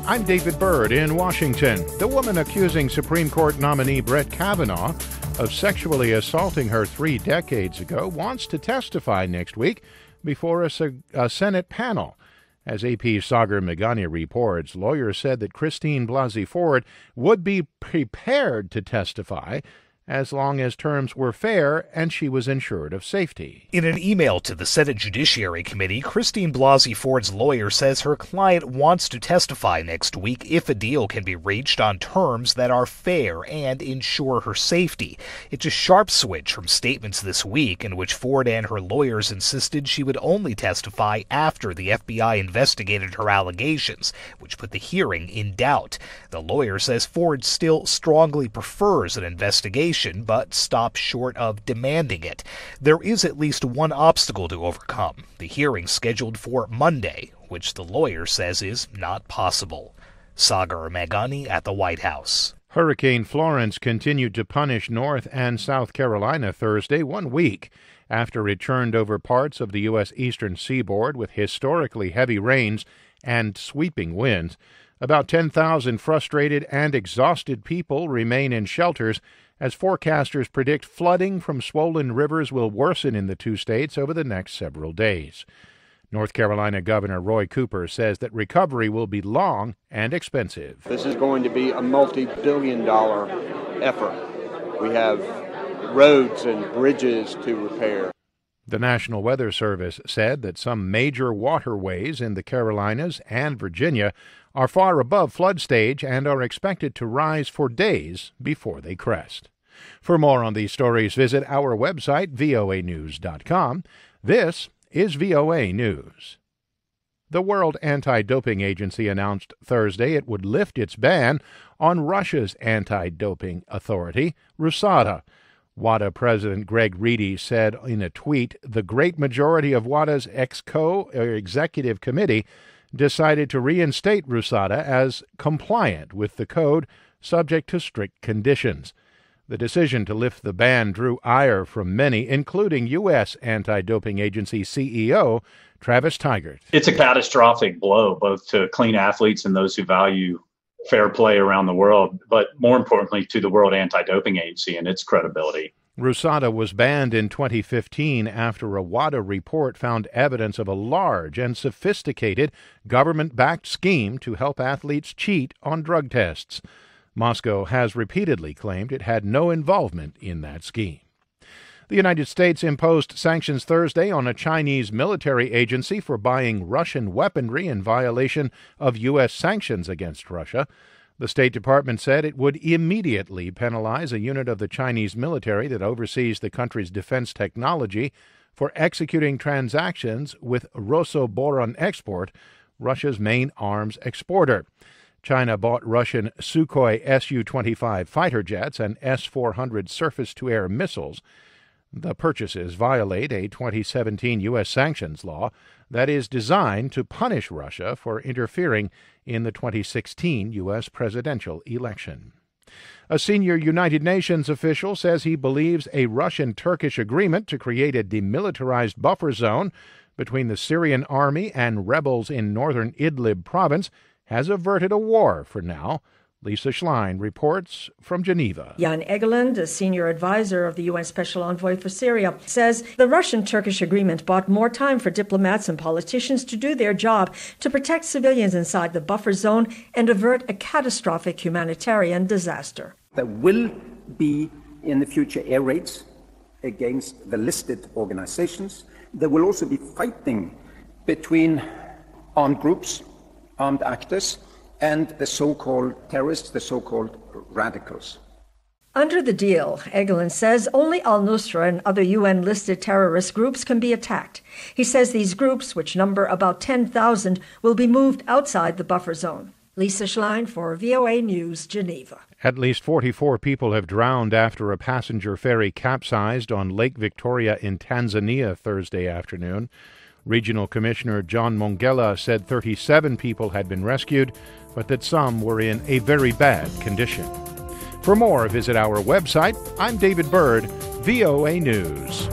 I'm David Byrd in Washington. The woman accusing Supreme Court nominee Brett Kavanaugh of sexually assaulting her 3 decades ago wants to testify next week before a Senate panel. As AP's Sagar Meghani reports, lawyers said that Christine Blasey Ford would be prepared to testify as long as terms were fair and she was ensured of safety. In an email to the Senate Judiciary Committee, Christine Blasey Ford's lawyer says her client wants to testify next week if a deal can be reached on terms that are fair and ensure her safety. It's a sharp switch from statements this week in which Ford and her lawyers insisted she would only testify after the FBI investigated her allegations, which put the hearing in doubt. The lawyer says Ford still strongly prefers an investigation, but stops short of demanding it. There is at least one obstacle to overcome: the hearing scheduled for Monday, which the lawyer says is not possible. Sagar Meghani at the White House. Hurricane Florence continued to punish North and South Carolina Thursday, 1 week after it churned over parts of the U.S. eastern seaboard with historically heavy rains and sweeping winds. About 10,000 frustrated and exhausted people remain in shelters as forecasters predict flooding from swollen rivers will worsen in the 2 states over the next several days. North Carolina Governor Roy Cooper says that recovery will be long and expensive. This is going to be a multi-billion-dollar effort. We have roads and bridges to repair. The National Weather Service said that some major waterways in the Carolinas and Virginia are far above flood stage and are expected to rise for days before they crest. For more on these stories, visit our website, voanews.com. This is VOA News. The World Anti-Doping Agency announced Thursday it would lift its ban on Russia's anti-doping authority, RUSADA. WADA President Greg Reedy said in a tweet, the great majority of WADA's executive committee decided to reinstate RUSADA as compliant with the code, subject to strict conditions. The decision to lift the ban drew ire from many, including U.S. Anti-Doping Agency CEO Travis Tygart. It's a catastrophic blow, both to clean athletes and those who value fair play around the world, but more importantly to the World Anti-Doping Agency and its credibility. RUSADA was banned in 2015 after a WADA report found evidence of a large and sophisticated government-backed scheme to help athletes cheat on drug tests. Moscow has repeatedly claimed it had no involvement in that scheme. The United States imposed sanctions Thursday on a Chinese military agency for buying Russian weaponry in violation of U.S. sanctions against Russia. The State Department said it would immediately penalize a unit of the Chinese military that oversees the country's defense technology for executing transactions with Rosoboron Export, Russia's main arms exporter. China bought Russian Sukhoi Su-25 fighter jets and S-400 surface-to-air missiles. The purchases violate a 2017 U.S. sanctions law that is designed to punish Russia for interfering in the 2016 U.S. presidential election. A senior United Nations official says he believes a Russian-Turkish agreement to create a demilitarized buffer zone between the Syrian army and rebels in northern Idlib province has averted a war for now. Lisa Schlein reports from Geneva. Jan Egeland, a senior advisor of the UN Special Envoy for Syria, says the Russian-Turkish agreement bought more time for diplomats and politicians to do their job to protect civilians inside the buffer zone and avert a catastrophic humanitarian disaster. There will be in the future air raids against the listed organizations. There will also be fighting between armed groups, armed actors, and the so-called terrorists, the so-called radicals. Under the deal, Egeland says only al-Nusra and other UN-listed terrorist groups can be attacked. He says these groups, which number about 10,000, will be moved outside the buffer zone. Lisa Schlein for VOA News, Geneva. At least 44 people have drowned after a passenger ferry capsized on Lake Victoria in Tanzania Thursday afternoon. Regional Commissioner John Mongella said 37 people had been rescued, but that some were in a very bad condition. For more, visit our website. I'm David Byrd, VOA News.